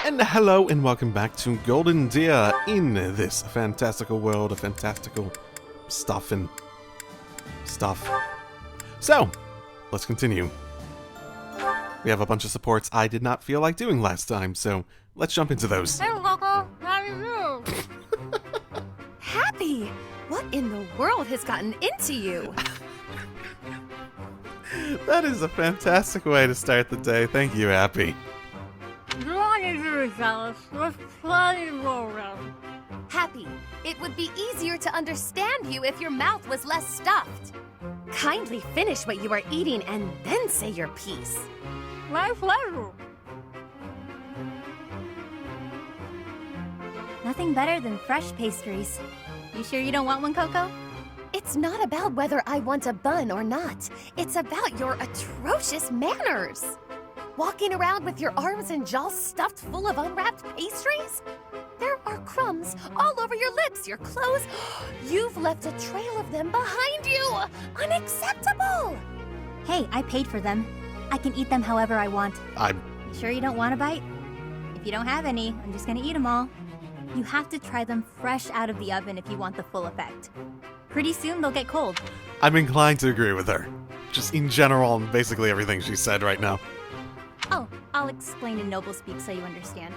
And hello and welcome back to Golden Deer in this fantastical world of fantastical stuff and stuff. So, let's continue. We have a bunch of supports I did not feel like doing last time, so let's jump into those. Hey, Coco, how do you do? Happy! What in the world has gotten into you? That is a fantastic way to start the day. Thank you, Happy. Don't need to be jealous. There's plenty to go around. Happy, it would be easier to understand you if your mouth was less stuffed. Kindly finish what you are eating and then say your piece. My pleasure. Nothing better than fresh pastries. You sure you don't want one, Coco? It's not about whether I want a bun or not. It's about your atrocious manners. Walking around with your arms and jaws stuffed full of unwrapped pastries? There are crumbs all over your lips, your clothes. You've left a trail of them behind you. Unacceptable! Hey, I paid for them. I can eat them however I want. Sure you don't want a bite? If you don't have any, I'm just gonna eat them all. You have to try them fresh out of the oven if you want the full effect. Pretty soon they'll get cold. I'm inclined to agree with her. Just in general and basically everything she said right now. Oh, I'll explain in noble speak so you understand.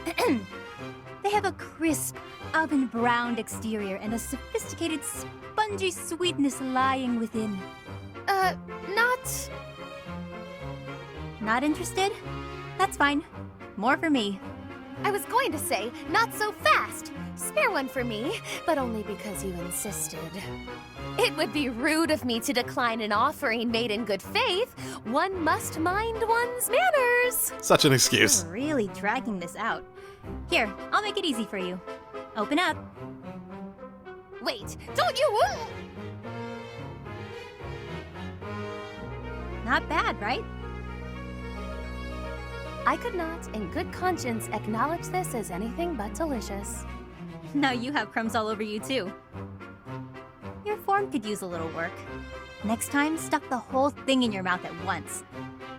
They have a crisp, oven-browned exterior and a sophisticated, spongy sweetness lying within. Not... Not interested? That's fine. More for me. I was going to say, not so fast. Spare one for me, but only because you insisted. It would be rude of me to decline an offering made in good faith. One must mind one's manners. Such an excuse. You're really dragging this out. Here, I'll make it easy for you. Open up. Wait, don't you... Not bad, right? I could not, in good conscience, acknowledge this as anything but delicious. Now you have crumbs all over you, too. Your form could use a little work. Next time, stuff the whole thing in your mouth at once.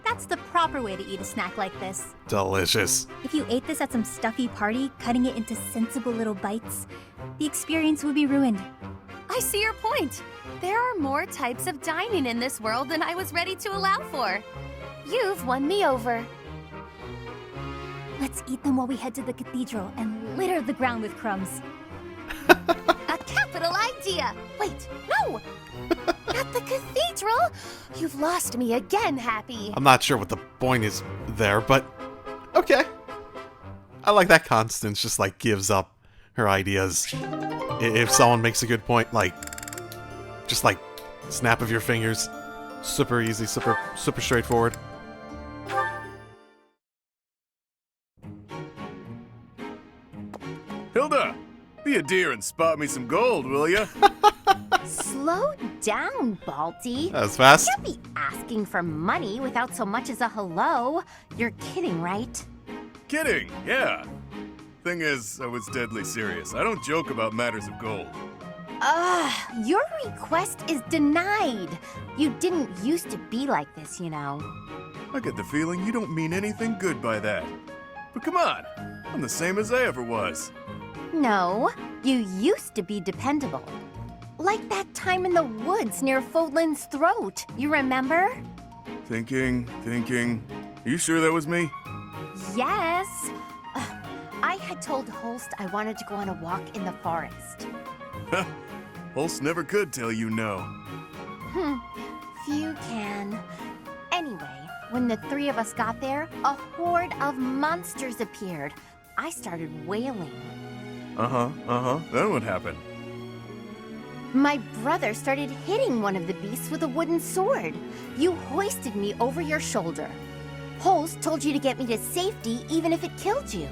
That's the proper way to eat a snack like this. Delicious. If you ate this at some stuffy party, cutting it into sensible little bites, the experience would be ruined. I see your point. There are more types of dining in this world than I was ready to allow for. You've won me over. Let's eat them while we head to the cathedral and litter the ground with crumbs. A capital idea! Wait, no! At the cathedral? You've lost me again, Happy. I'm not sure what the point is there, but okay. I like that Constance just like gives up her ideas. If someone makes a good point, like, just like snap of your fingers. Super easy, super straightforward. Hilda, be a dear and spot me some gold, will ya? Slow down, Balti. That was fast. You can't be asking for money without so much as a hello. You're kidding, right? Kidding, yeah. Thing is, I was deadly serious. I don't joke about matters of gold. Your request is denied. You didn't used to be like this, you know. I get the feeling you don't mean anything good by that. But come on, I'm the same as I ever was. No, you used to be dependable. Like that time in the woods near Fodlan's throat. You remember? Thinking. You sure that was me? Yes. I had told Holst I wanted to go on a walk in the forest. Holst never could tell you no. Few can. Anyway, when the three of us got there, a horde of monsters appeared. I started wailing. Then what happened? My brother started hitting one of the beasts with a wooden sword. You hoisted me over your shoulder. Holst told you to get me to safety even if it killed you.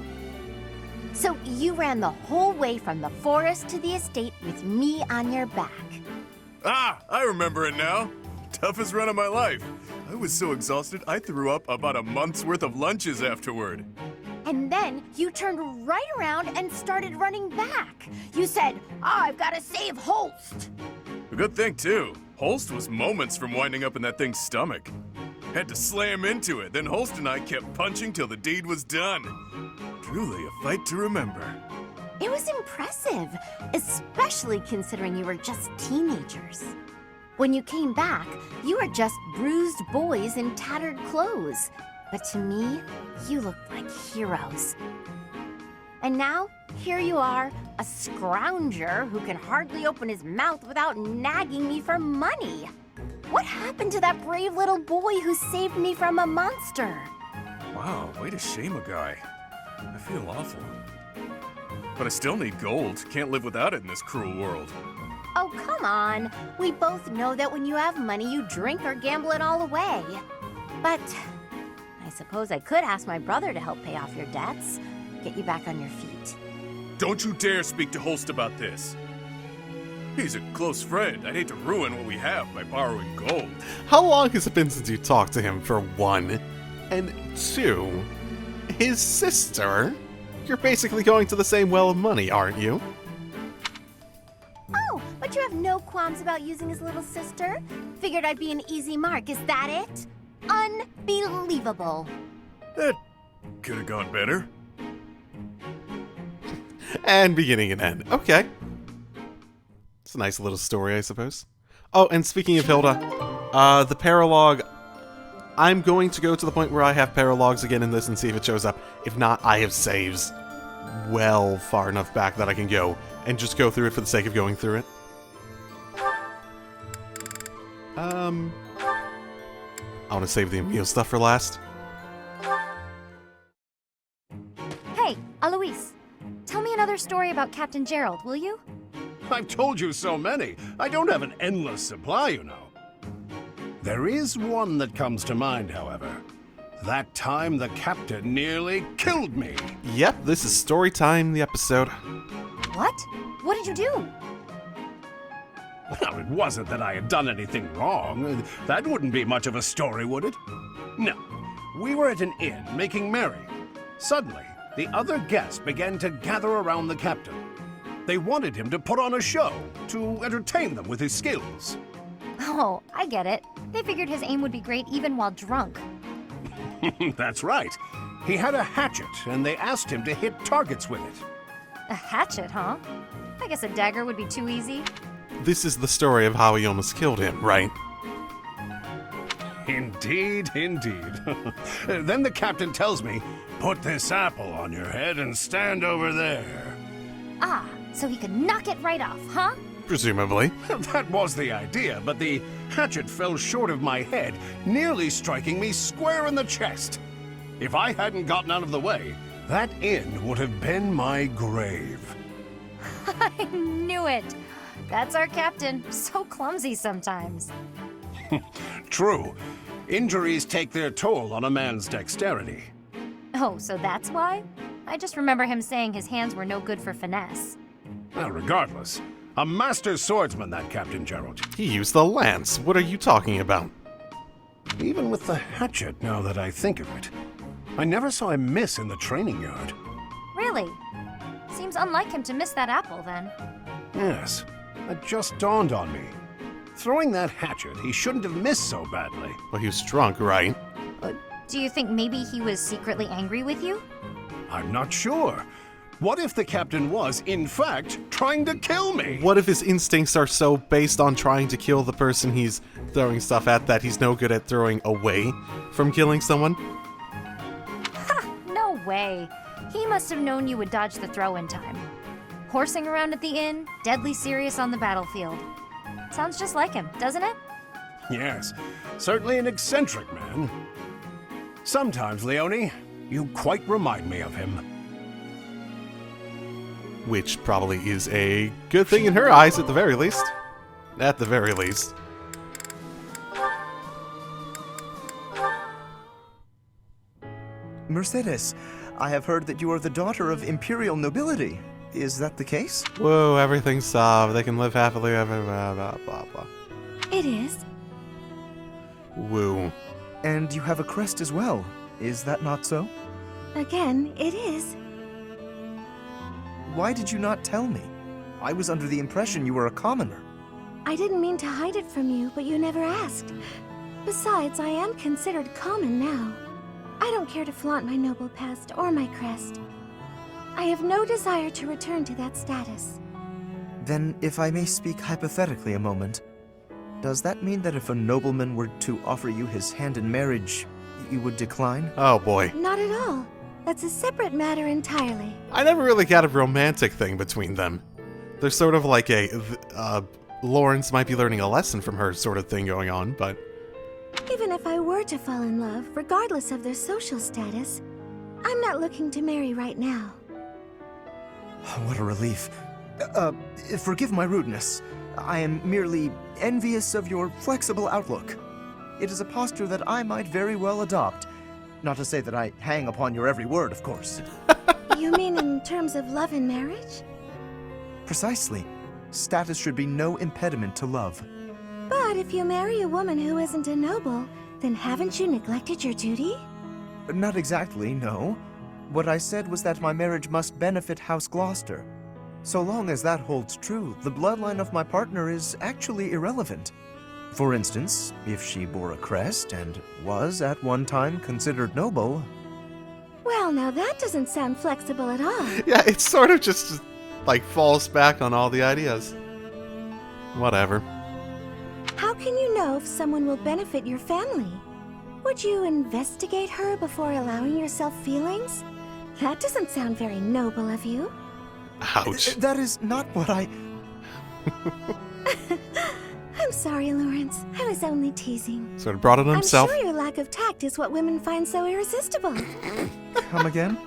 So you ran the whole way from the forest to the estate with me on your back. Ah, I remember it now. Toughest run of my life. I was so exhausted I threw up about a month's worth of lunches afterward. And then you turned right around and started running back. You said, I've got to save Holst. A good thing, too. Holst was moments from winding up in that thing's stomach. Had to slam into it, then Holst and I kept punching till the deed was done. Truly a fight to remember. It was impressive, especially considering you were just teenagers. When you came back, you were just bruised boys in tattered clothes. But to me, you looked like heroes. And now, here you are, a scrounger who can hardly open his mouth without nagging me for money. What happened to that brave little boy who saved me from a monster? Wow, way to shame a guy. I feel awful. But I still need gold. Can't live without it in this cruel world. Oh, come on. We both know that when you have money, you drink or gamble it all away. But I suppose I could ask my brother to help pay off your debts, get you back on your feet. Don't you dare speak to Holst about this. He's a close friend. I'd hate to ruin what we have by borrowing gold. How long has it been since you talked to him, for one? And two, his sister? You're basically going to the same well of money, aren't you? Oh, but you have no qualms about using his little sister? Figured I'd be an easy mark, is that it? Unbelievable. That could have gone better. And beginning and end. Okay. It's a nice little story, I suppose. Oh, and speaking of Hilda, the paralogue, I'm going to go to the point where I have paralogs again in this and see if it shows up. If not, I have saves well far enough back that I can go and just go through it for the sake of going through it. I want to save the Emil stuff for last. Hey, Alois, tell me another story about Captain Gerald, will you? I've told you so many. I don't have an endless supply, you know. There is one that comes to mind, however. That time the captain nearly killed me. Yep, this is story time, the episode. What? What did you do? Well, it wasn't that I had done anything wrong. That wouldn't be much of a story, would it? No. We were at an inn making merry. Suddenly, the other guests began to gather around the captain. They wanted him to put on a show, to entertain them with his skills. Oh, I get it. They figured his aim would be great even while drunk. That's right. He had a hatchet, and they asked him to hit targets with it. A hatchet, huh? I guess a dagger would be too easy. This is the story of how he almost killed him, right? Indeed, indeed. Then the captain tells me, put this apple on your head and stand over there. Ah, so he could knock it right off, huh? Presumably. That was the idea, but the hatchet fell short of my head, nearly striking me square in the chest. If I hadn't gotten out of the way, that inn would have been my grave. I knew it. That's our captain. So clumsy sometimes. True. Injuries take their toll on a man's dexterity. Oh, so that's why? I just remember him saying his hands were no good for finesse. Well, regardless, a master swordsman, that Captain Gerald. He used the lance. What are you talking about? Even with the hatchet, now that I think of it. I never saw him miss in the training yard. Really? Seems unlike him to miss that apple, then. Yes, it just dawned on me. Throwing that hatchet, he shouldn't have missed so badly. Well, he was drunk, right? Do you think maybe he was secretly angry with you? I'm not sure. What if the captain was, in fact, trying to kill me? What if his instincts are so based on trying to kill the person he's throwing stuff at that he's no good at throwing away from killing someone? Ha! No way. He must have known you would dodge the throw in time. Horsing around at the inn, deadly serious on the battlefield. Sounds just like him, doesn't it? Yes, certainly an eccentric man. Sometimes, Leone, you quite remind me of him. Which probably is a good thing in her eyes, at the very least. At the very least. Mercedes, I have heard that you are the daughter of imperial nobility. Is that the case? Whoa, everything's soft. They can live happily ever, blah, blah, blah, blah. It is. Woo. And you have a crest as well. Is that not so? Again, it is. Why did you not tell me? I was under the impression you were a commoner. I didn't mean to hide it from you, but you never asked. Besides, I am considered common now. I don't care to flaunt my noble past or my crest. I have no desire to return to that status. Then, if I may speak hypothetically a moment, does that mean that if a nobleman were to offer you his hand in marriage, you would decline? Oh boy. Not at all. That's a separate matter entirely. I never really got a romantic thing between them. There's sort of like a, Lawrence might be learning a lesson from her sort of thing going on, but... Even if I were to fall in love, regardless of their social status, I'm not looking to marry right now. What a relief. Forgive my rudeness. I am merely envious of your flexible outlook. It is a posture that I might very well adopt. Not to say that I hang upon your every word, of course. You mean in terms of love and marriage? Precisely. Status should be no impediment to love. But if you marry a woman who isn't a noble, then haven't you neglected your duty? Not exactly, no. What I said was that my marriage must benefit House Gloucester. So long as that holds true, the bloodline of my partner is actually irrelevant. For instance, if she bore a crest and was at one time considered noble... Well, now that doesn't sound flexible at all. Yeah, it sort of just, like, falls back on all the ideas. Whatever. How can you know if someone will benefit your family? Would you investigate her before allowing yourself feelings? That doesn't sound very noble of you. Ouch. That is not what I... I'm sorry, Lawrence. I was only teasing. Sort of brought it on himself. I'm sure your lack of tact is what women find so irresistible. Come again?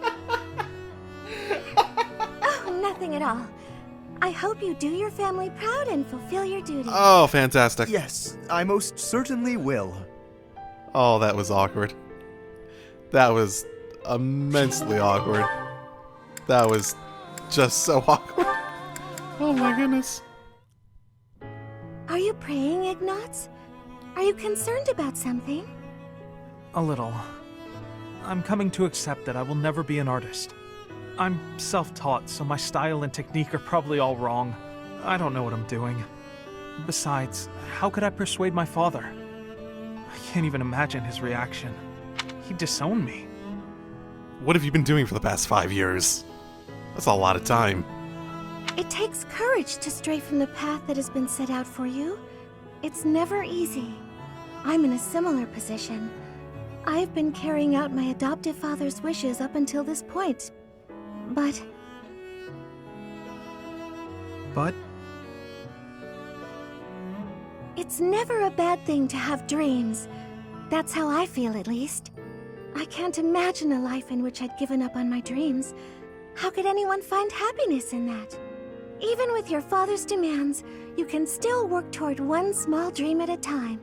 Oh, nothing at all. I hope you do your family proud and fulfill your duty. Oh, fantastic. Yes, I most certainly will. Oh, that was awkward. That was immensely awkward. That was just so awkward. Oh my goodness. Are you praying, Ignatz? Are you concerned about something? A little. I'm coming to accept that I will never be an artist. I'm self-taught, so my style and technique are probably all wrong. I don't know what I'm doing. Besides, how could I persuade my father? I can't even imagine his reaction. He'd disown me. What have you been doing for the past 5 years? That's a lot of time. It takes courage to stray from the path that has been set out for you. It's never easy. I'm in a similar position. I've been carrying out my adoptive father's wishes up until this point. But... It's never a bad thing to have dreams. That's how I feel, at least. I can't imagine a life in which I'd given up on my dreams. How could anyone find happiness in that? Even with your father's demands, you can still work toward one small dream at a time.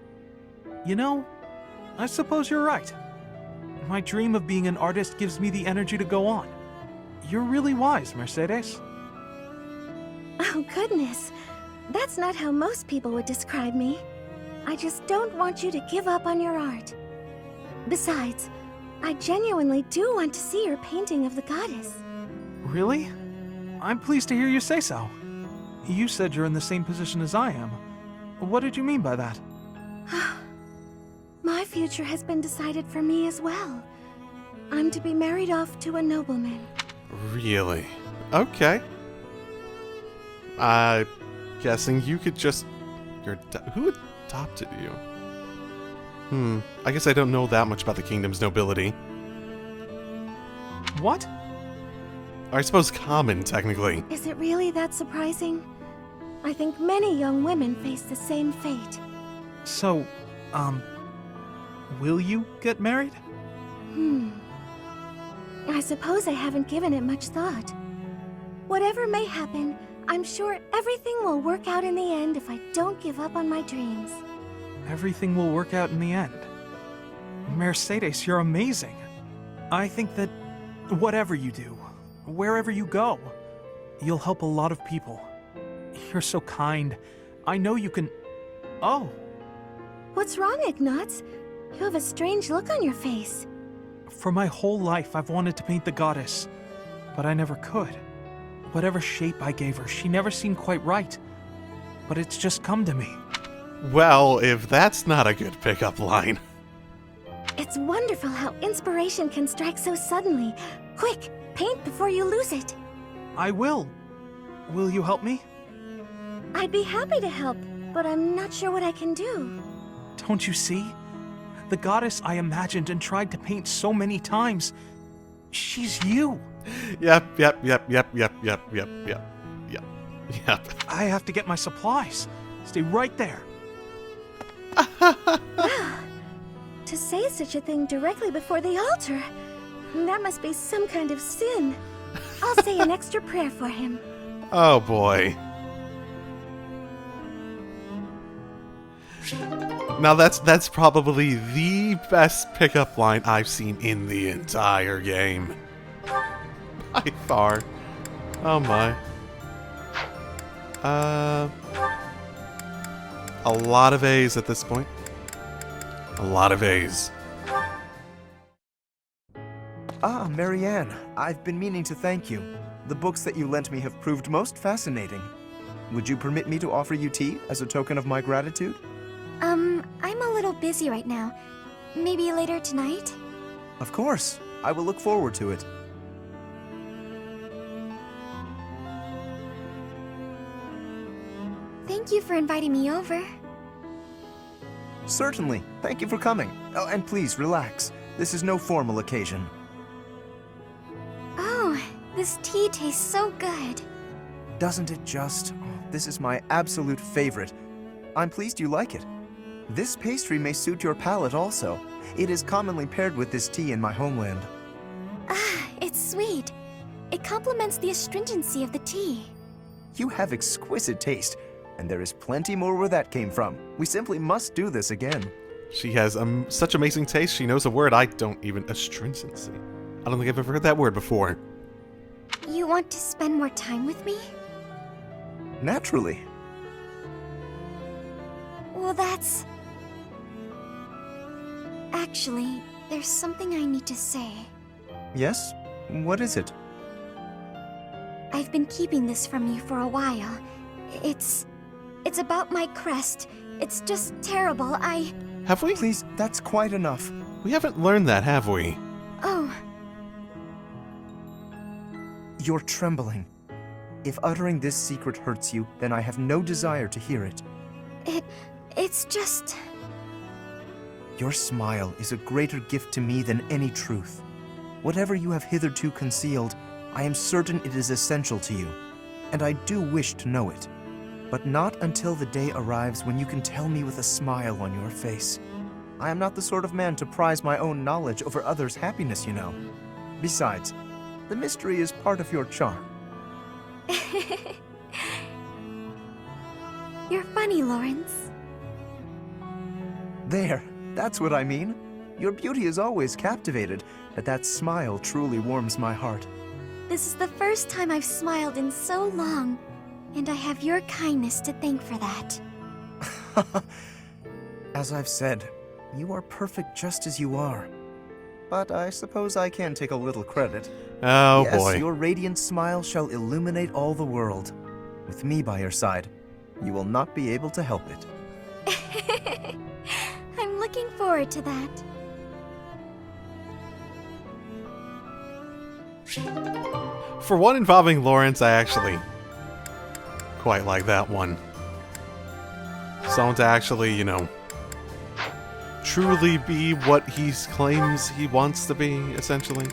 You know, I suppose you're right. My dream of being an artist gives me the energy to go on. You're really wise, Mercedes. Oh, goodness. That's not how most people would describe me. I just don't want you to give up on your art. Besides, I genuinely do want to see your painting of the goddess. Really? I'm pleased to hear you say so. You said you're in the same position as I am. What did you mean by that? My future has been decided for me as well. I'm to be married off to a nobleman. Really? Okay. I'm guessing you could just... Who adopted you? I guess I don't know that much about the kingdom's nobility. What? Or I suppose common, technically. Is it really that surprising? I think many young women face the same fate. So, will you get married? I suppose I haven't given it much thought. Whatever may happen, I'm sure everything will work out in the end if I don't give up on my dreams. Everything will work out in the end. Mercedes, you're amazing. I think that whatever you do, wherever you go, you'll help a lot of people. You're so kind. I know you can... Oh. What's wrong, Ignatz? You have a strange look on your face. For my whole life, I've wanted to paint the goddess, but I never could. Whatever shape I gave her, she never seemed quite right. but it's just come to me. Well, if that's not a good pickup line. It's wonderful how inspiration can strike so suddenly. Quick, paint before you lose it. I will. Will you help me? I'd be happy to help, but I'm not sure what I can do. Don't you see? The goddess I imagined and tried to paint so many times. She's you. Yep. I have to get my supplies. Stay right there. To say such a thing directly before the altar, that must be some kind of sin. I'll say an extra prayer for him. Oh boy. Now that's probably the best pickup line I've seen in the entire game. By far. Oh my. A lot of A's at this point. A lot of A's. Ah, Marianne, I've been meaning to thank you. The books that you lent me have proved most fascinating. Would you permit me to offer you tea as a token of my gratitude? I'm a little busy right now. Maybe later tonight? Of course. I will look forward to it. Thank you for inviting me over. Certainly. Thank you for coming. Oh, and please, relax. This is no formal occasion. Oh, this tea tastes so good. Doesn't it just? Oh, this is my absolute favorite. I'm pleased you like it. This pastry may suit your palate also. It is commonly paired with this tea in my homeland. Ah, it's sweet. It complements the astringency of the tea. You have exquisite taste, and there is plenty more where that came from. We simply must do this again. She has such amazing taste, she knows a word I don't even... Astringency. I don't think I've ever heard that word before. You want to spend more time with me? Naturally. Well, that's... Actually, there's something I need to say. Yes? What is it? I've been keeping this from you for a while. It's about my crest. It's just terrible. Have we? Please, that's quite enough. We haven't learned that, have we? Oh. You're trembling. If uttering this secret hurts you, then I have no desire to hear it. It's just... Your smile is a greater gift to me than any truth. Whatever you have hitherto concealed, I am certain it is essential to you, and I do wish to know it. But not until the day arrives when you can tell me with a smile on your face. I am not the sort of man to prize my own knowledge over others' happiness, you know. Besides, the mystery is part of your charm. You're funny, Lawrence. There, that's what I mean. Your beauty has always captivated, but that smile truly warms my heart. This is the first time I've smiled in so long, and I have your kindness to thank for that. As I've said, you are perfect just as you are. But I suppose I can take a little credit. Oh, yes, boy. Your radiant smile shall illuminate all the world. With me by your side, you will not be able to help it. I'm looking forward to that. For one involving Lawrence, I actually quite like that one. Someone to actually, you know, truly be what he claims he wants to be, essentially.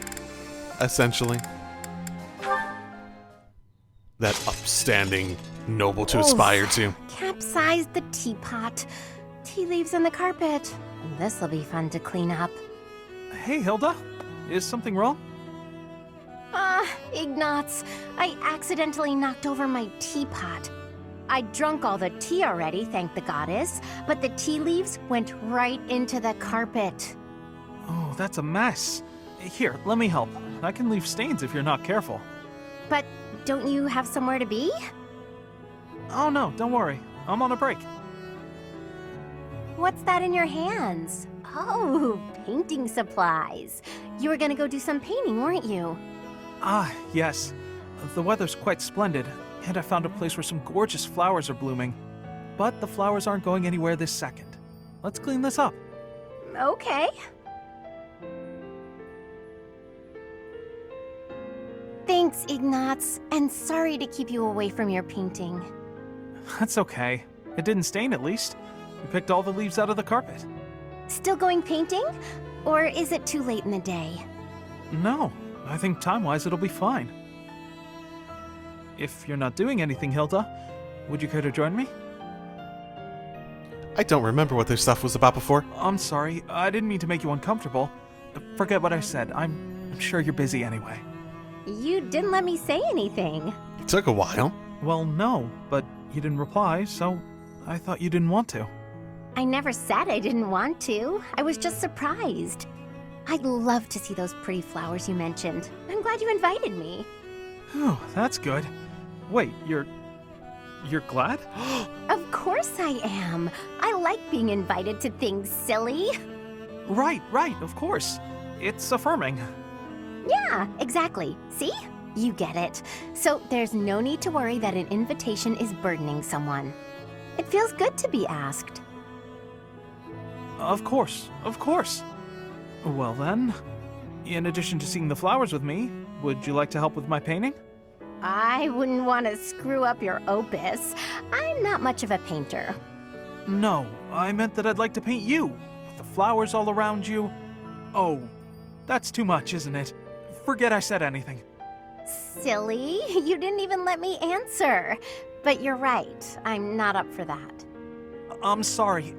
That upstanding, noble to aspire to. Capsized the teapot. Tea leaves in the carpet. This'll be fun to clean up. Hey, Hilda. Is something wrong? Ignatz, I accidentally knocked over my teapot. I'd drunk all the tea already, thank the goddess, but the tea leaves went right into the carpet. Oh, that's a mess. Here, let me help. I can leave stains if you're not careful. But don't you have somewhere to be? Oh no, don't worry. I'm on a break. What's that in your hands? Oh, painting supplies. You were gonna go do some painting, weren't you? Ah, yes. The weather's quite splendid, and I found a place where some gorgeous flowers are blooming. but the flowers aren't going anywhere this second. Let's clean this up. Okay. Thanks, Ignatz, and sorry to keep you away from your painting. That's okay. It didn't stain, at least. We picked all the leaves out of the carpet. Still going painting? Or is it too late in the day? No, I think time-wise it'll be fine. If you're not doing anything, Hilda, would you care to join me? I don't remember what this stuff was about before. I'm sorry, I didn't mean to make you uncomfortable. Forget what I said, I'm sure you're busy anyway. You didn't let me say anything. It took a while. Well, no, but you didn't reply, so I thought you didn't want to. I never said I didn't want to. I was just surprised. I'd love to see those pretty flowers you mentioned. I'm glad you invited me. Oh, that's good. Wait, you're glad? Of course I am. I like being invited to things, silly. Right, of course. It's affirming. Yeah, exactly. See? You get it. So there's no need to worry that an invitation is burdening someone. It feels good to be asked. Of course. Well then, in addition to seeing the flowers with me, would you like to help with my painting? I wouldn't want to screw up your opus. I'm not much of a painter. No, I meant that I'd like to paint you, with the flowers all around you. Oh, that's too much, isn't it? Forget I said anything. Silly, you didn't even let me answer. But you're right, I'm not up for that. I'm sorry,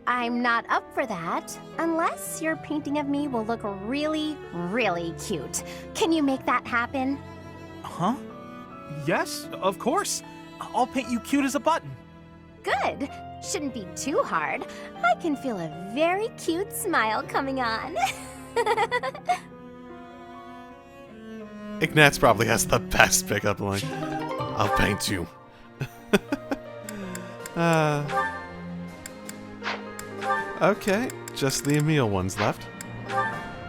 I'm not up for that, unless your painting of me will look really, really cute. Can you make that happen? Huh? Yes, of course. I'll paint you cute as a button. Good. Shouldn't be too hard. I can feel a very cute smile coming on. Ignatz probably has the best pickup line. I'll paint you. Okay, just the Emil ones left.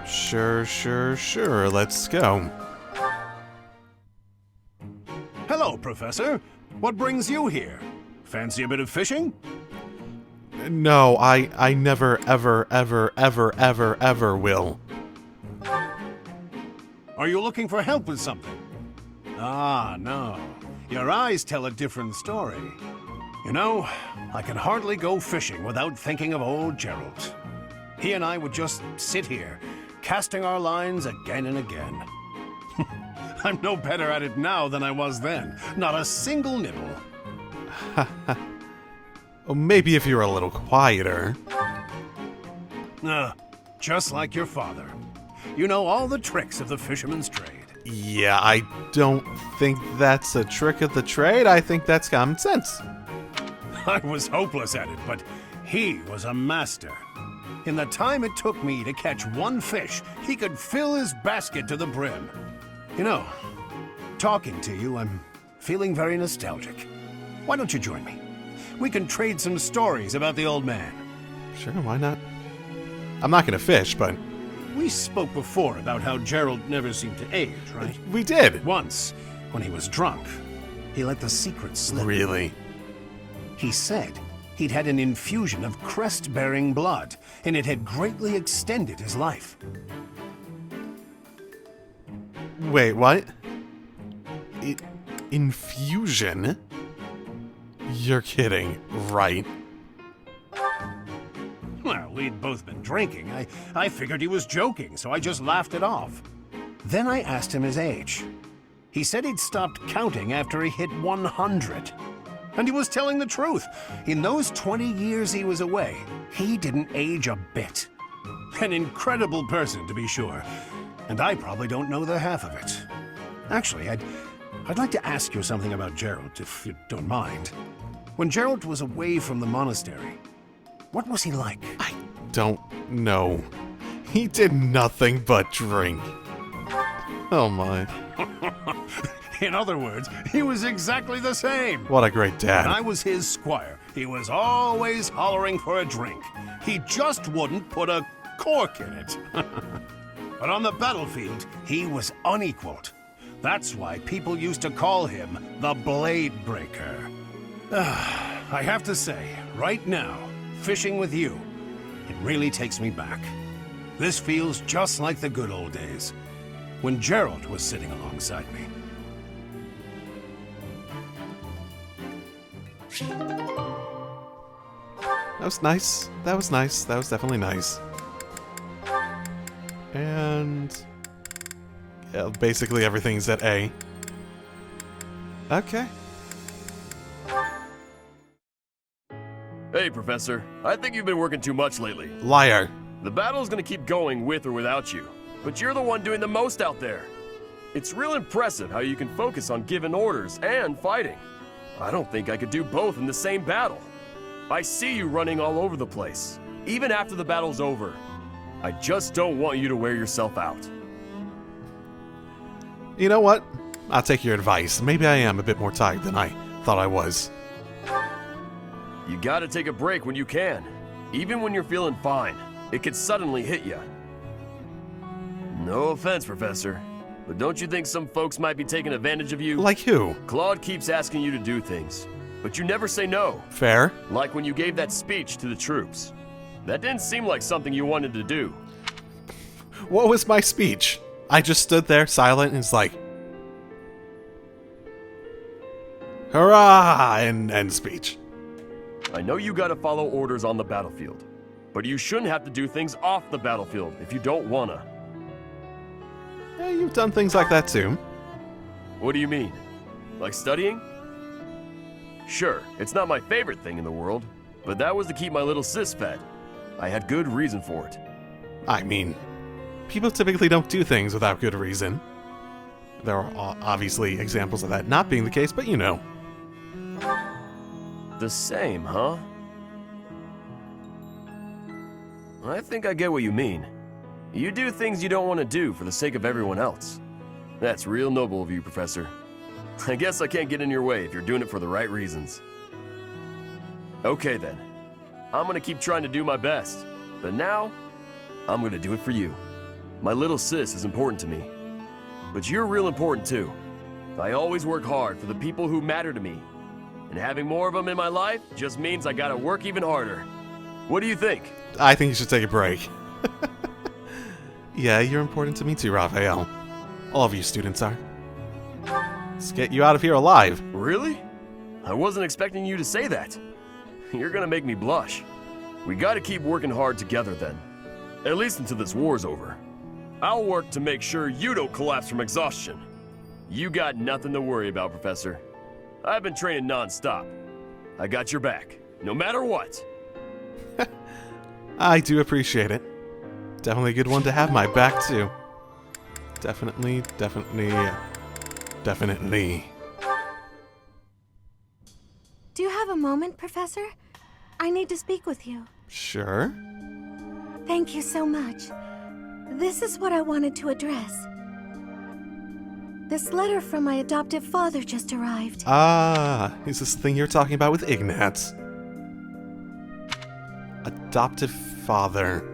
Sure, let's go. Hello, Professor. What brings you here? Fancy a bit of fishing? No, I never, ever will. Are you looking for help with something? Ah, no. Your eyes tell a different story. You know, I can hardly go fishing without thinking of old Gerald. He and I would just sit here, casting our lines again and again. I'm no better at it now than I was then. Not a single nibble. Well, maybe if you were a little quieter. Just like your father. You know all the tricks of the fisherman's trade. Yeah, I don't think that's a trick of the trade. I think that's common sense. I was hopeless at it, but he was a master. In the time it took me to catch one fish, he could fill his basket to the brim. You know, talking to you, I'm feeling very nostalgic. Why don't you join me? We can trade some stories about the old man. Sure, why not? I'm not gonna fish, but... We spoke before about how Gerald never seemed to age, right? We did! Once, when he was drunk, he let the secret slip. Really? He said he'd had an infusion of crest-bearing blood, and it had greatly extended his life. Wait, what? Infusion? You're kidding, right? Well, we'd both been drinking. I figured he was joking, so I just laughed it off. Then I asked him his age. He said he'd stopped counting after he hit 100. And he was telling the truth. In those 20 years he was away, he didn't age a bit. An incredible person, to be sure. And I probably don't know the half of it. Actually, I'd like to ask you something about Gerald, if you don't mind. When Gerald was away from the monastery, what was he like? I don't know. He did nothing but drink. Oh my. In other words, he was exactly the same. What a great dad. When I was his squire, he was always hollering for a drink. He just wouldn't put a cork in it. But on the battlefield, he was unequaled. That's why people used to call him the Blade Breaker. I have to say, right now, fishing with you, it really takes me back. This feels just like the good old days, when Gerald was sitting alongside me. That was nice. That was nice. That was definitely nice. And yeah, basically everything's at A. Okay. Hey, Professor. I think you've been working too much lately. Liar. The battle's gonna keep going with or without you, but you're the one doing the most out there. It's real impressive how you can focus on giving orders and fighting. I don't think I could do both in the same battle. I see you running all over the place, even after the battle's over. I just don't want you to wear yourself out. You know what? I'll take your advice. Maybe I am a bit more tired than I thought I was. You gotta take a break when you can. Even when you're feeling fine, it could suddenly hit you. No offense, Professor, but don't you think some folks might be taking advantage of you? Like who? Claude keeps asking you to do things, but you never say no. Fair. Like when you gave that speech to the troops. That didn't seem like something you wanted to do. What was my speech? I just stood there silent and was like, hurrah! And end speech. I know you gotta follow orders on the battlefield, but you shouldn't have to do things off the battlefield if you don't wanna. Yeah, you've done things like that too. What do you mean? Like studying? Sure, it's not my favorite thing in the world, but that was to keep my little sis fed. I had good reason for it. I mean, people typically don't do things without good reason. There are obviously examples of that not being the case, but you know. The same, huh? I think I get what you mean. You do things you don't want to do for the sake of everyone else. That's real noble of you, Professor. I guess I can't get in your way if you're doing it for the right reasons. Okay then. I'm gonna keep trying to do my best. But now, I'm gonna do it for you. My little sis is important to me. But you're real important too. I always work hard for the people who matter to me. And having more of them in my life just means I gotta work even harder. What do you think? I think you should take a break. Yeah, you're important to me too, Raphael. All of you students are. Let's get you out of here alive. Really? I wasn't expecting you to say that. You're gonna make me blush. We gotta keep working hard together then. At least until this war's over. I'll work to make sure you don't collapse from exhaustion. You got nothing to worry about, Professor. I've been training non-stop. I got your back, no matter what. I do appreciate it. Definitely a good one to have my back too. Definitely. Do you have a moment, Professor? I need to speak with you. Sure. Thank you so much. This is what I wanted to address. This letter from my adoptive father just arrived. Ah, is this the thing you're talking about with Ignatz? Adoptive father.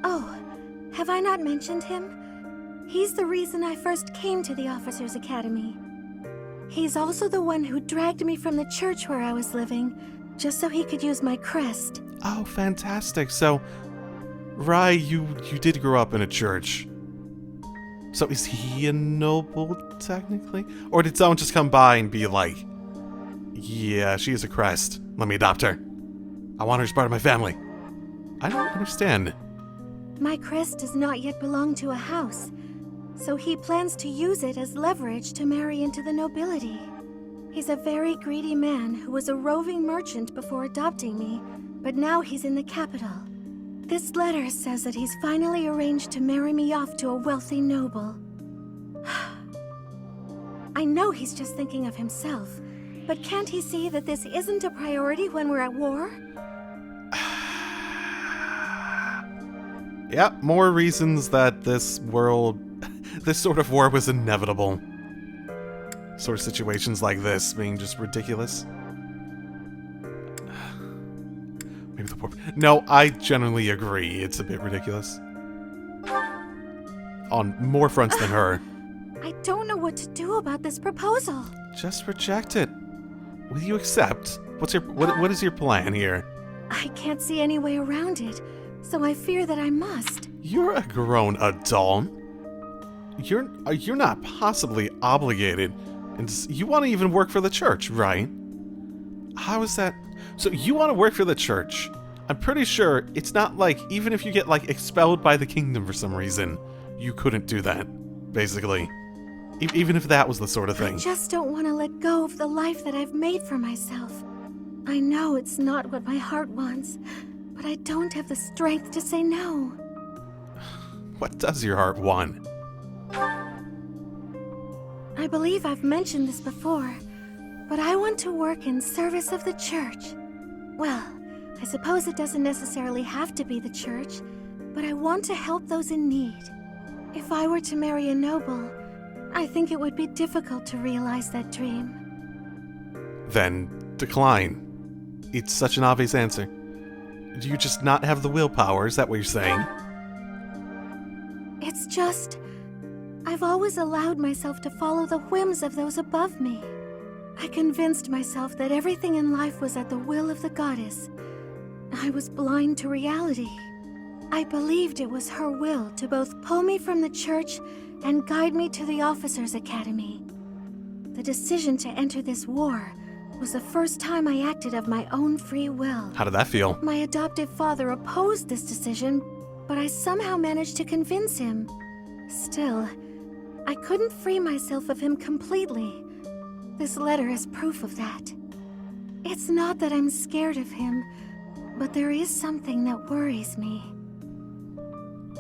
Oh, have I not mentioned him? He's the reason I first came to the Officers' Academy. He's also the one who dragged me from the church where I was living, just so he could use my crest. Oh, fantastic. So, Rai, you did grow up in a church. So is he a noble, technically? Or did someone just come by and be like, yeah, she is a crest. Let me adopt her. I want her as part of my family. I don't understand. My crest does not yet belong to a house, so he plans to use it as leverage to marry into the nobility. He's a very greedy man who was a roving merchant before adopting me, but now he's in the capital. This letter says that he's finally arranged to marry me off to a wealthy noble. I know he's just thinking of himself, but can't he see that this isn't a priority when we're at war? Yeah, more reasons that this sort of war was inevitable. Sort of situations like this being just ridiculous. Maybe the poor... No, I generally agree. It's a bit ridiculous. On more fronts than her. I don't know what to do about this proposal. Just reject it. Will you accept? What is your plan here? I can't see any way around it, so I fear that I must. You're a grown adult. You're not possibly obligated, and you want to even work for the church, right? How is that? So you want to work for the church? I'm pretty sure it's not like even if you get like expelled by the kingdom for some reason, you couldn't do that. Basically, even if that was the sort of thing. I just don't want to let go of the life that I've made for myself. I know it's not what my heart wants, but I don't have the strength to say no. What does your heart want? I believe I've mentioned this before, but I want to work in service of the church. Well, I suppose it doesn't necessarily have to be the church, but I want to help those in need. If I were to marry a noble, I think it would be difficult to realize that dream. Then decline. It's such an obvious answer. Do you just not have the willpower? Is that what you're saying? It's just, I've always allowed myself to follow the whims of those above me. I convinced myself that everything in life was at the will of the goddess. I was blind to reality. I believed it was her will to both pull me from the church and guide me to the officers' academy. The decision to enter this war was the first time I acted of my own free will. How did that feel? My adoptive father opposed this decision, but I somehow managed to convince him. Still, I couldn't free myself of him completely. This letter is proof of that. It's not that I'm scared of him, but there is something that worries me.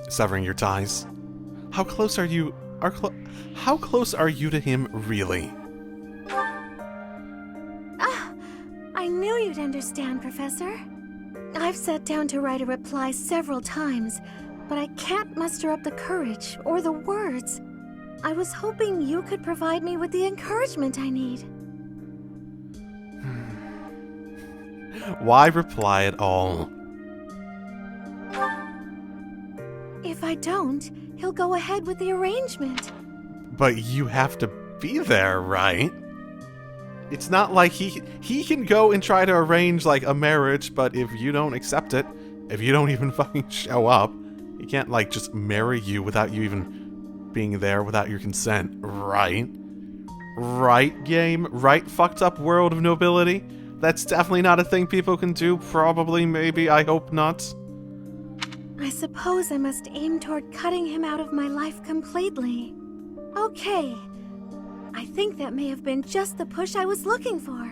Severing your ties? How close are you? How close are you to him, really? I knew you'd understand, Professor. I've sat down to write a reply several times, but I can't muster up the courage or the words. I was hoping you could provide me with the encouragement I need. Why reply at all? If I don't, he'll go ahead with the arrangement. But you have to be there, right? It's not like he can go and try to arrange like a marriage, but if you don't accept it, if you don't even fucking show up, he can't like just marry you without you even being there, without your consent, right? Right, game? Right, fucked up world of nobility? That's definitely not a thing people can do. Probably, maybe, I hope not. I suppose I must aim toward cutting him out of my life completely. Okay. I think that may have been just the push I was looking for.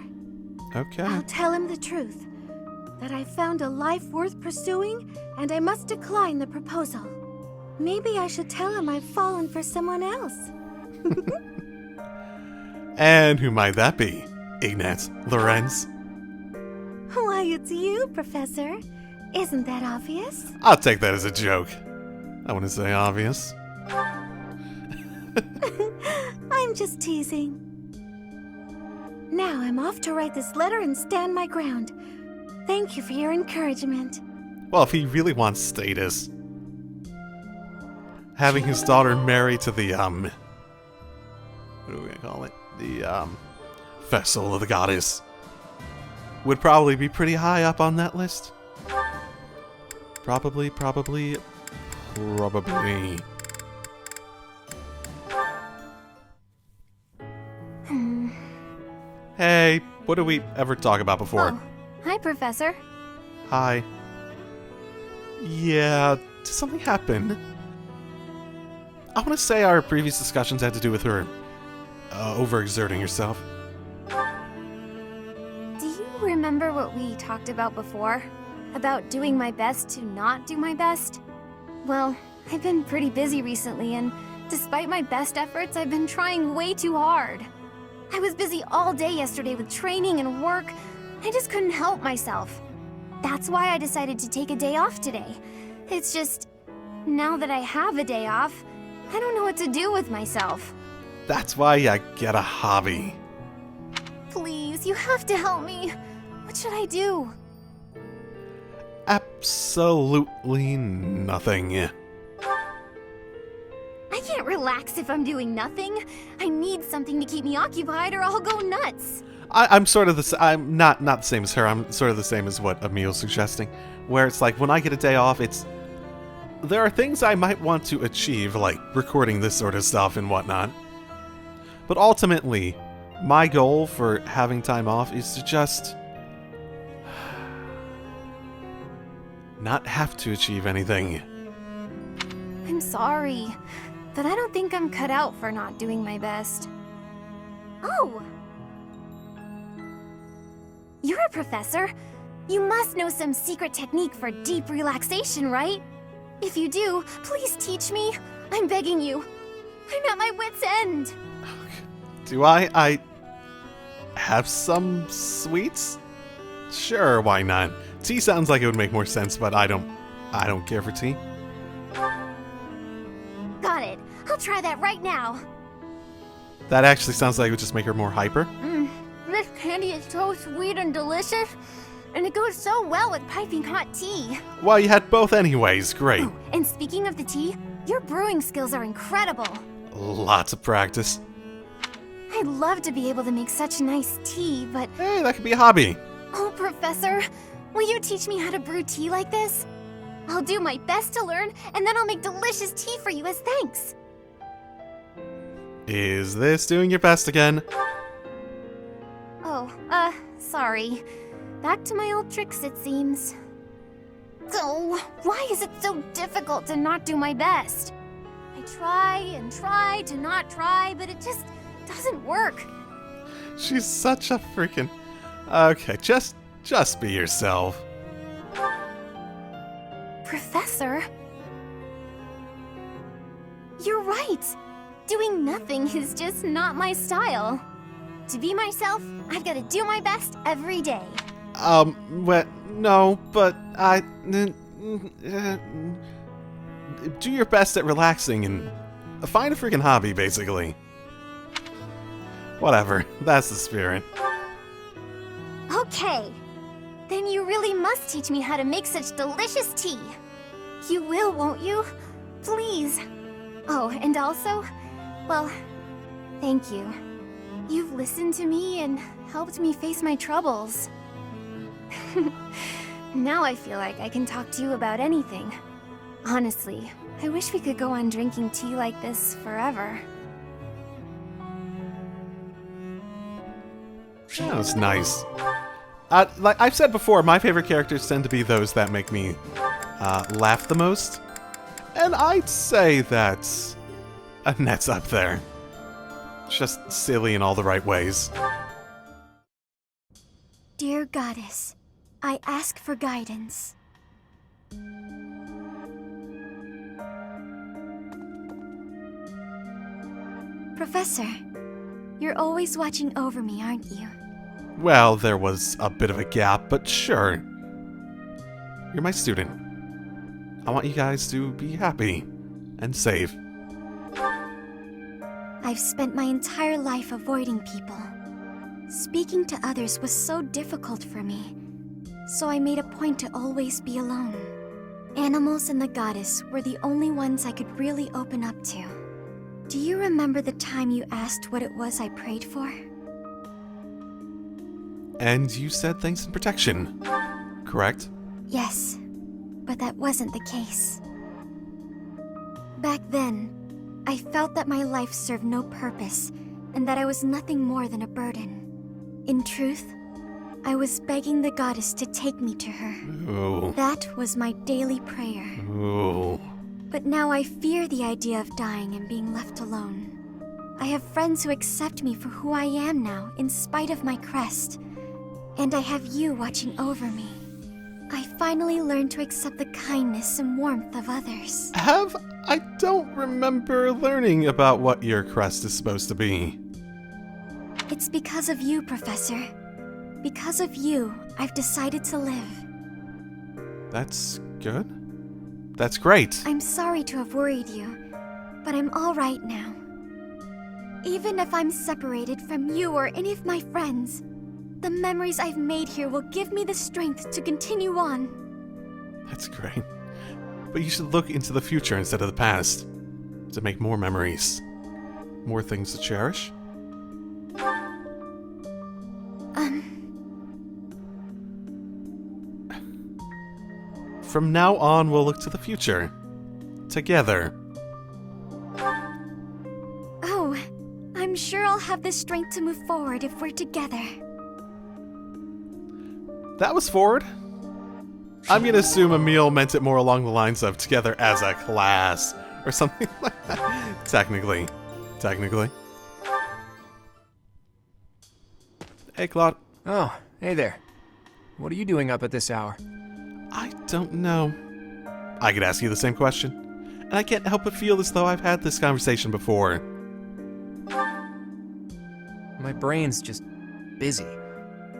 Okay. I'll tell him the truth. That I found a life worth pursuing, and I must decline the proposal. Maybe I should tell him I've fallen for someone else. And who might that be? Ignat Lorenz? Why, it's you, Professor. Isn't that obvious? I'll take that as a joke. I wouldn't say obvious. I'm just teasing. Now I'm off to write this letter and stand my ground. Thank you for your encouragement. Well, if he really wants status, having his daughter married to the, what are we gonna call it? The, vessel of the goddess would probably be pretty high up on that list. Probably. Hey, what did we ever talk about before? Oh, hi, Professor. Hi. Yeah, did something happen? I want to say our previous discussions had to do with her overexerting herself. Do you remember what we talked about before? About doing my best to not do my best? Well, I've been pretty busy recently, and despite my best efforts, I've been trying way too hard. I was busy all day yesterday with training and work. I just couldn't help myself. That's why I decided to take a day off today. It's just, now that I have a day off, I don't know what to do with myself. That's why I get a hobby. Please, you have to help me. What should I do? Absolutely nothing. I can't relax relax if I'm doing nothing. I need something to keep me occupied or I'll go nuts. I'm sort of I'm not the same as her. I'm sort of the same as what Emil's suggesting, where it's like when I get a day off, there are things I might want to achieve, like recording this sort of stuff and whatnot. But ultimately, my goal for having time off is to just not have to achieve anything. I'm sorry, but I don't think I'm cut out for not doing my best. Oh! You're a professor. You must know some secret technique for deep relaxation, right? If you do, please teach me. I'm begging you. I'm at my wit's end. Do I have some sweets? Sure, why not? Tea sounds like it would make more sense, but I don't care for tea. Got it. I'll try that right now. That actually sounds like it would just make her more hyper. This candy is so sweet and delicious, and it goes so well with piping hot tea. Well, you had both anyways, great. Oh, and speaking of the tea, your brewing skills are incredible. Lots of practice. I'd love to be able to make such nice tea, but... Hey, that could be a hobby. Oh, Professor, will you teach me how to brew tea like this? I'll do my best to learn, and then I'll make delicious tea for you as thanks. Is this doing your best again? Oh, sorry. Back to my old tricks, it seems. So, why is it so difficult to not do my best? I try and try to not try, but it just doesn't work. She's such a freaking... Okay, just be yourself. Professor? You're right. Doing nothing is just not my style. To be myself, I've got to do my best every day. Well, no, but do your best at relaxing and find a freaking hobby, basically. Whatever, that's the spirit. Okay. Then you really must teach me how to make such delicious tea. You will, won't you? Please. Oh, and also, well, thank you. You've listened to me and helped me face my troubles. Now I feel like I can talk to you about anything. Honestly, I wish we could go on drinking tea like this forever. That was nice. Like I've said before, my favorite characters tend to be those that make me laugh the most. And I'd say that Annette's up there. Just silly in all the right ways. Dear Goddess, I ask for guidance. Professor, you're always watching over me, aren't you? Well, there was a bit of a gap, but sure. You're my student. I want you guys to be happy and safe. I've spent my entire life avoiding people. Speaking to others was so difficult for me, so I made a point to always be alone. Animals and the goddess were the only ones I could really open up to. Do you remember the time you asked what it was I prayed for? And you said thanks and protection, correct? Yes, but that wasn't the case. Back then, I felt that my life served no purpose and that I was nothing more than a burden. In truth, I was begging the goddess to take me to her. Ooh. That was my daily prayer. Ooh. But now I fear the idea of dying and being left alone. I have friends who accept me for who I am now, in spite of my crest. And I have you watching over me. I finally learned to accept the kindness and warmth of others. I don't remember learning about what your crest is supposed to be. It's because of you, Professor. Because of you, I've decided to live. That's good. That's great. I'm sorry to have worried you, but I'm all right now. Even if I'm separated from you or any of my friends, the memories I've made here will give me the strength to continue on. That's great. But you should look into the future instead of the past, to make more memories. more things to cherish. From now on, we'll look to the future. Together. Oh, I'm sure I'll have the strength to move forward if we're together. That was forward. I'm gonna assume Emil meant it more along the lines of together as a class, or something like that. Technically. Hey, Claude. Oh, hey there. What are you doing up at this hour? I don't know. I could ask you the same question, and I can't help but feel as though I've had this conversation before. My brain's just busy.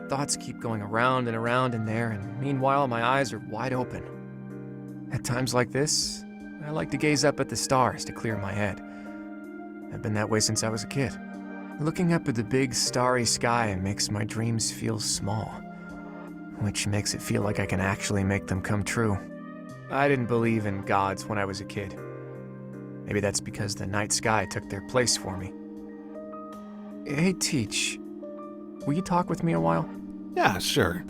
Thoughts keep going around and around in there, and meanwhile my eyes are wide open. At times like this, I like to gaze up at the stars to clear my head. I've been that way since I was a kid. Looking up at the big starry sky makes my dreams feel small, which makes it feel like I can actually make them come true. I didn't believe in gods when I was a kid. Maybe that's because the night sky took their place for me. Hey, Teach. Will you talk with me a while? Yeah, sure.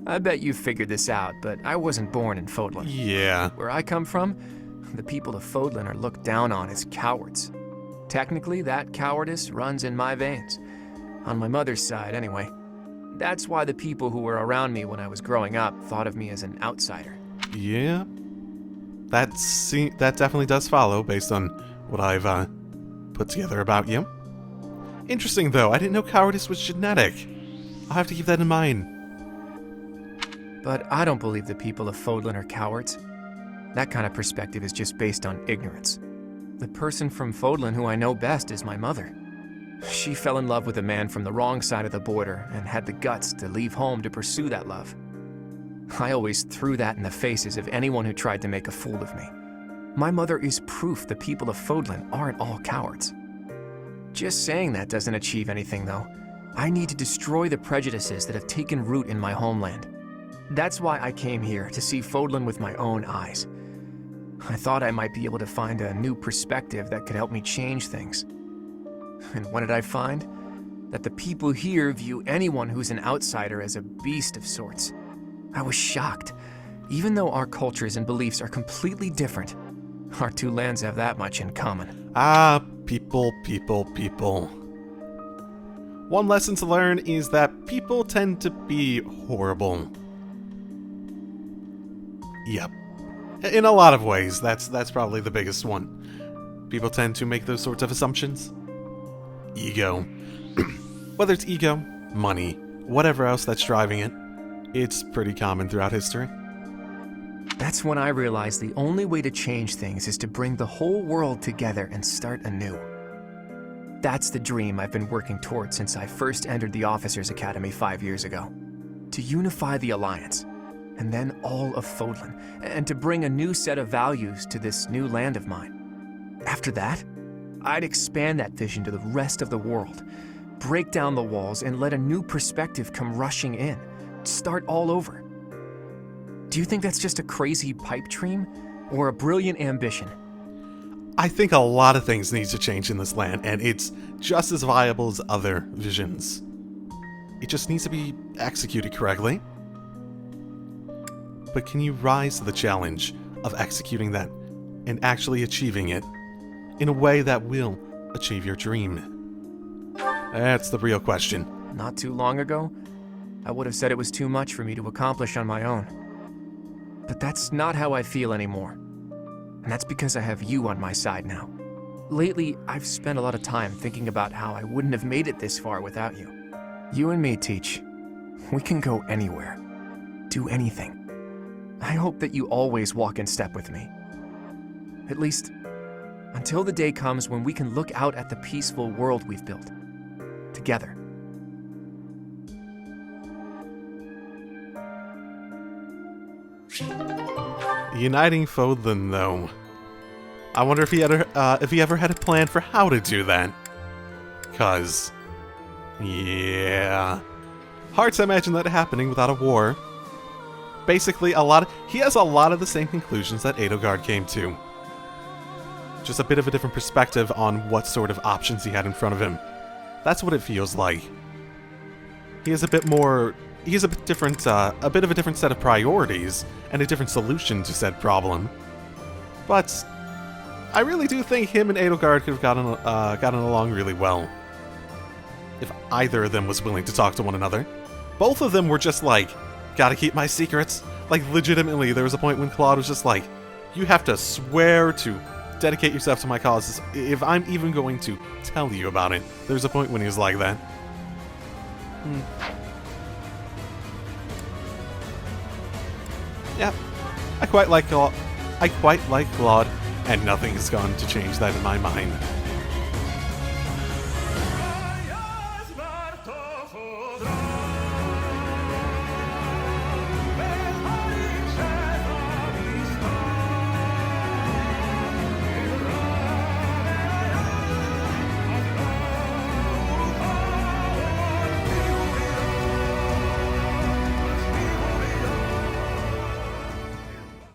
I bet you figured this out, but I wasn't born in Fodlan. Yeah. Where I come from, the people of Fodlan are looked down on as cowards. Technically, that cowardice runs in my veins. On my mother's side, anyway. That's why the people who were around me when I was growing up thought of me as an outsider. Yeah. That definitely does follow based on what I've put together about you. Interesting, though. I didn't know cowardice was genetic. I'll have to keep that in mind. But I don't believe the people of Fodlan are cowards. That kind of perspective is just based on ignorance. The person from Fodlan who I know best is my mother. She fell in love with a man from the wrong side of the border and had the guts to leave home to pursue that love. I always threw that in the faces of anyone who tried to make a fool of me. My mother is proof the people of Fodlan aren't all cowards. Just saying that doesn't achieve anything, though. I need to destroy the prejudices that have taken root in my homeland. That's why I came here, to see Fodlan with my own eyes. I thought I might be able to find a new perspective that could help me change things. And what did I find? That the people here view anyone who's an outsider as a beast of sorts. I was shocked. Even though our cultures and beliefs are completely different, our two lands have that much in common. Ah, people. One lesson to learn is that people tend to be horrible. Yep. In a lot of ways, that's probably the biggest one. People tend to make those sorts of assumptions. Ego. Whether it's ego, money, whatever else that's driving it, it's pretty common throughout history. That's when I realized the only way to change things is to bring the whole world together and start anew. That's the dream I've been working toward since I first entered the Officers Academy 5 years ago. To unify the Alliance, and then all of Fodlan, and to bring a new set of values to this new land of mine. After that, I'd expand that vision to the rest of the world, break down the walls, and let a new perspective come rushing in. Start all over. Do you think that's just a crazy pipe dream, or a brilliant ambition? I think a lot of things need to change in this land, and it's just as viable as other visions. It just needs to be executed correctly. But can you rise to the challenge of executing that and actually achieving it in a way that will achieve your dream? That's the real question. Not too long ago, I would have said it was too much for me to accomplish on my own. But that's not how I feel anymore. And that's because I have you on my side now. Lately, I've spent a lot of time thinking about how I wouldn't have made it this far without you. You and me, Teach. We can go anywhere. Do anything. I hope that you always walk in step with me. At least, until the day comes when we can look out at the peaceful world we've built. Together. Uniting Fodlan, though. I wonder if he ever had a plan for how to do that. 'Cause, yeah, hard to imagine that happening without a war. Basically, he has a lot of the same conclusions that Edelgard came to. just a bit of a different perspective on what sort of options he had in front of him. That's what it feels like. He has a bit more... He has a bit different, a bit of a different set of priorities, and a different solution to said problem. But I really do think him and Edelgard could have gotten along really well. If either of them was willing to talk to one another. Both of them were just like, gotta keep my secrets. Like, legitimately, there was a point when Claude was just like, you have to swear to dedicate yourself to my causes if I'm even going to tell you about it. There was a point when he was like that. Yeah, I quite like Claude, and nothing is going to change that in my mind.